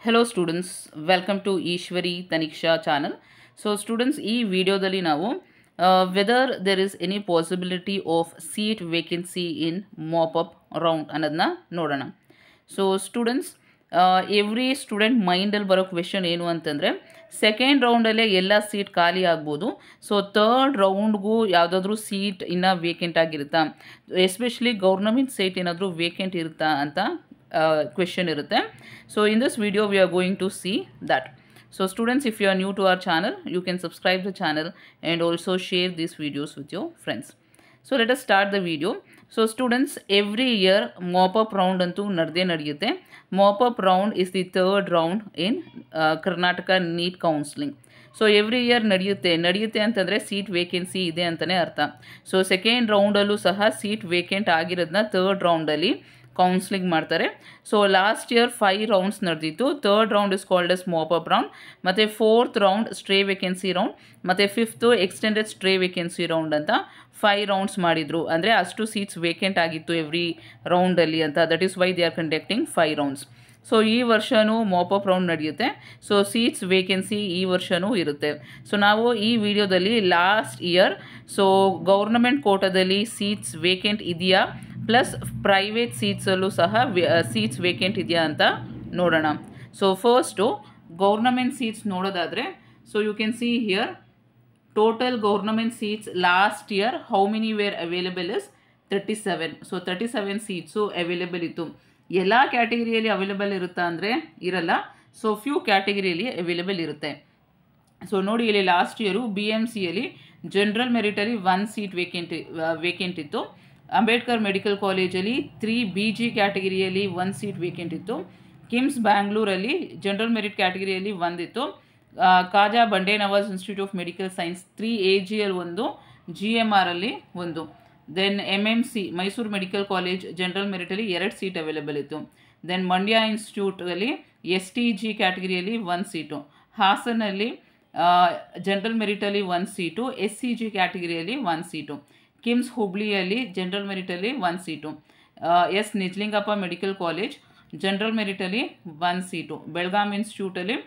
Hello students, welcome to Ishwari Taniksha channel. So students, ಈ ವಿಡಿಯೋದಲ್ಲಿ ನಾವು whether there is any possibility of seat vacancy in mop-up round ಅನ್ನೋದನ್ನ ನೋಡೋಣ. So students, every student ಮೈಂಡಲ್ಲಿ ಬರೋ question ಏನು ಅಂತಂದರೆ, ಸೆಕೆಂಡ್ ರೌಂಡಲ್ಲೇ ಎಲ್ಲ ಸೀಟ್ ಖಾಲಿ ಆಗ್ಬೋದು. ಸೊ ತರ್ಡ್ ರೌಂಡ್ಗೂ ಯಾವುದಾದ್ರೂ ಸೀಟ್ ಇನ್ನೂ ವೇಕೆಂಟ್ ಆಗಿರುತ್ತಾ, ಎಸ್ಪೆಷಲಿ ಗೌರ್ನಮೆಂಟ್ ಸೀಟ್ ಏನಾದರೂ ವೇಕೆಂಟ್ ಇರುತ್ತಾ ಅಂತ question irutte. So in this video we are going to see that. So students, if you are new to our channel, you can subscribe the channel and also share these videos with your friends. So let us start the video. So students, every year mop-up round antu nadiyutte. Mop-up round is the third round in Karnataka NEET counseling. So every year ನಡೆಯುತ್ತೆ ಅಂತಂದರೆ seat vacancy ಇದೆ ಅಂತಲೇ ಅರ್ಥ. So second ರೌಂಡಲ್ಲೂ ಸಹ seat vacant ಆಗಿರೋದನ್ನ third ರೌಂಡಲ್ಲಿ counselling ಮಾಡ್ತಾರೆ. ಸೊ ಲಾಸ್ಟ್ ಇಯರ್ 5 ರೌಂಡ್ಸ್ ನಡೆದಿತ್ತು. Third round is called as mop up round, ಮತ್ತು fourth round stray vacancy round, ಮತ್ತು fifth extended stray vacancy round ಅಂತ 5 ರೌಂಡ್ಸ್ ಮಾಡಿದರು. ಅಂದರೆ ಅಷ್ಟು ಸೀಟ್ಸ್ ವೇಕೆಂಟ್ ಆಗಿತ್ತು ಎವ್ರಿ ರೌಂಡಲ್ಲಿ ಅಂತ. That is why they are conducting 5 rounds. So ಈ ವರ್ಷವೂ ಮಾಪ್-ಅಪ್ ರೌಂಡ್ ನಡೆಯುತ್ತೆ. ಸೊ ಸೀಟ್ಸ್ ವೇಕೆನ್ಸಿ ಈ ವರ್ಷವೂ ಇರುತ್ತೆ. ಸೊ ನಾವು ಈ ವಿಡಿಯೋದಲ್ಲಿ ಲಾಸ್ಟ್ ಇಯರ್ ಸೊ ಗೌರ್ನಮೆಂಟ್ ಕೋಟಾದಲ್ಲಿ ಸೀಟ್ಸ್ ವೇಕೆಂಟ್ ಇದೆಯಾ, ಪ್ಲಸ್ ಪ್ರೈವೇಟ್ ಸೀಟ್ಸಲ್ಲೂ ಸಹ ಸೀಟ್ಸ್ ವೇಕೆಂಟ್ ಇದೆಯಾ ಅಂತ ನೋಡೋಣ. ಸೊ ಫಸ್ಟು ಗೌರ್ನಮೆಂಟ್ ಸೀಟ್ಸ್ ನೋಡೋದಾದರೆ, so you can see here total government seats last year how many were available is 37. So 37 seats available ಇತ್ತು. ಎಲ್ಲ ಕ್ಯಾಟಗರಿಯಲ್ಲಿ ಅವೈಲೇಬಲ್ ಇರುತ್ತಾ ಅಂದರೆ ಇರಲ್ಲ. ಸೊ ಫ್ಯೂ ಕ್ಯಾಟಗರಿಯಲ್ಲಿ ಅವೈಲೇಬಲ್ ಇರುತ್ತೆ. ಸೊ ನೋಡಿ, ಇಲ್ಲಿ ಲಾಸ್ಟ್ ಇಯರು BMCಯಲ್ಲಿ ಜನರಲ್ ಮೆರಿಟಲ್ಲಿ 1 ಸೀಟ್ ವೇಕೆಂಟ್ ಇತ್ತು. ಅಂಬೇಡ್ಕರ್ ಮೆಡಿಕಲ್ ಕಾಲೇಜಲ್ಲಿ 3 BG ಕ್ಯಾಟಗರಿಯಲ್ಲಿ 1 ಸೀಟ್ ವೇಕೆಂಟ್ ಇತ್ತು. ಕಿಮ್ಸ್ ಬ್ಯಾಂಗ್ಳೂರಲ್ಲಿ ಜನರಲ್ ಮೆರಿಟ್ ಕ್ಯಾಟಗರಿಯಲ್ಲಿ 1 ಇತ್ತು. Khaja Bande Nawaz institute of medical science 3 AGL 1, GMR ಅಲ್ಲಿ 1. Then MMC Mysuru medical college general ಮೆರಿಟಲ್ಲಿ 2 ಸೀಟ್ ಅವೈಲೇಬಲ್ ಇತ್ತು. ದೆನ್ ಮಂಡ್ಯ ಇನ್ಸ್ಟಿಟ್ಯೂಟಲ್ಲಿ STG ಕ್ಯಾಟಗರಿಯಲ್ಲಿ 1 ಸೀಟು. ಹಾಸನಲ್ಲಿ ಜನರಲ್ ಮೆರಿಟಲ್ಲಿ 1 ಸೀಟು. SCG ಕ್ಯಾಟಗರಿಯಲ್ಲಿ 1 ಸೀಟು. ಕಿಮ್ಸ್ ಹುಬ್ಳಿಯಲ್ಲಿ ಜನರಲ್ ಮೆರಿಟಲ್ಲಿ 1 seat. Nijalingappa medical college general ಮೆರಿಟಲ್ಲಿ 1 ಸೀಟು. ಬೆಳಗಾಂ ಇನ್ಸ್ಟಿಟ್ಯೂಟಲ್ಲಿ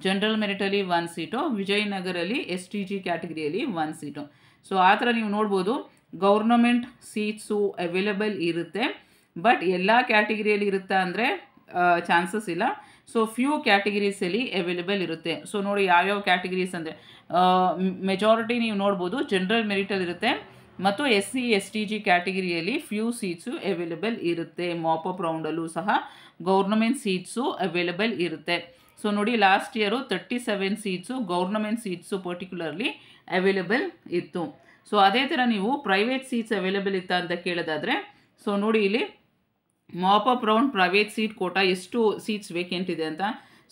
ಜನರಲ್ ಮೆರಿಟಲ್ಲಿ 1 ಸೀಟು. ವಿಜಯನಗರಲ್ಲಿ STG ಕ್ಯಾಟಗರಿಯಲ್ಲಿ 1 ಸೀಟು. ಸೊ ಆ ಥರ ನೀವು ನೋಡ್ಬೋದು, ಗೌರ್ನಮೆಂಟ್ ಸೀಟ್ಸು ಅವೈಲೇಬಲ್ ಇರುತ್ತೆ. ಬಟ್ ಎಲ್ಲ ಕ್ಯಾಟಗರಿಯಲ್ಲಿ ಇರುತ್ತಾ ಅಂದರೆ ಚಾನ್ಸಸ್ ಇಲ್ಲ. ಸೊ ಫ್ಯೂ ಕ್ಯಾಟಗರೀಸಲ್ಲಿ ಅವೈಲೇಬಲ್ ಇರುತ್ತೆ. ಸೊ ನೋಡಿ, ಯಾವ್ಯಾವ ಕ್ಯಾಟಗರೀಸ್ ಅಂದರೆ ಮೆಜಾರಿಟಿ ನೀವು ನೋಡ್ಬೋದು ಜನರಲ್ ಮೆರಿಟಲ್ಲಿ ಇರುತ್ತೆ, ಮತ್ತು SC STG ಕ್ಯಾಟಗರಿಯಲ್ಲಿ ಫ್ಯೂ ಸೀಟ್ಸು ಅವೈಲೇಬಲ್ ಇರುತ್ತೆ. ಮಾಪ್-ಅಪ್ ರೌಂಡಲ್ಲೂ ಸಹ ಗೌರ್ನಮೆಂಟ್ ಸೀಟ್ಸು ಅವೈಲೇಬಲ್ ಇರುತ್ತೆ. ಸೊ ನೋಡಿ, last year 37 seats government seats particularly available ಇತ್ತು. ಸೊ ಅದೇ ಥರ ನೀವು ಪ್ರೈವೇಟ್ ಸೀಟ್ಸ್ ಅವೈಲೇಬಲ್ ಇತ್ತಾ ಅಂತ ಕೇಳೋದಾದರೆ, ಸೊ ನೋಡಿ ಇಲ್ಲಿ mop up round private seat quota ಎಷ್ಟು ಸೀಟ್ಸ್ ವೇಕೆಂಟ್ ಇದೆ ಅಂತ.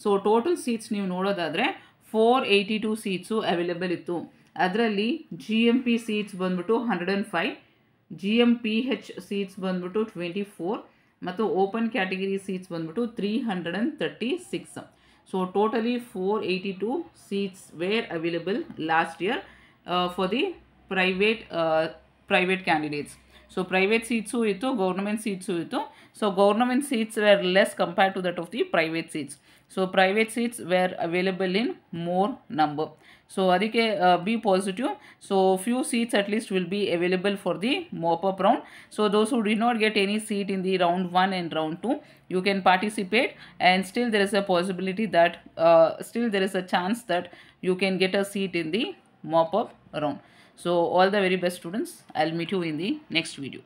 ಸೊ ಟೋಟಲ್ ಸೀಟ್ಸ್ ನೀವು ನೋಡೋದಾದರೆ 482 ಸೀಟ್ಸು ಅವೈಲೇಬಲ್ ಇತ್ತು. ಅದರಲ್ಲಿ GMP ಸೀಟ್ಸ್ ಬಂದ್ಬಿಟ್ಟು 105, GMPH ಸೀಟ್ಸ್ ಬಂದ್ಬಿಟ್ಟು 24, ಮತ್ತು ಓಪನ್ ಕ್ಯಾಟಗರಿ ಸೀಟ್ಸ್ ಬಂದ್ಬಿಟ್ಟು 336. So totally 482 seats were available last year for the private candidates. So private seats ಇತ್ತು, ಗೌರ್ನಮೆಂಟ್ ಸೀಟ್ಸು ಇತ್ತು. So government seats were less compared to that of the private seats. So private seats were available in more number. So ಅದಕ್ಕೆ be positive. So few seats at least will be available for the mop up round. So those who did not get any seat in the round 1 and round 2, you can participate, and still there is a possibility that still there is a chance that you can get a seat in the mop-up round. So all the very best students. I'll meet you in the next video.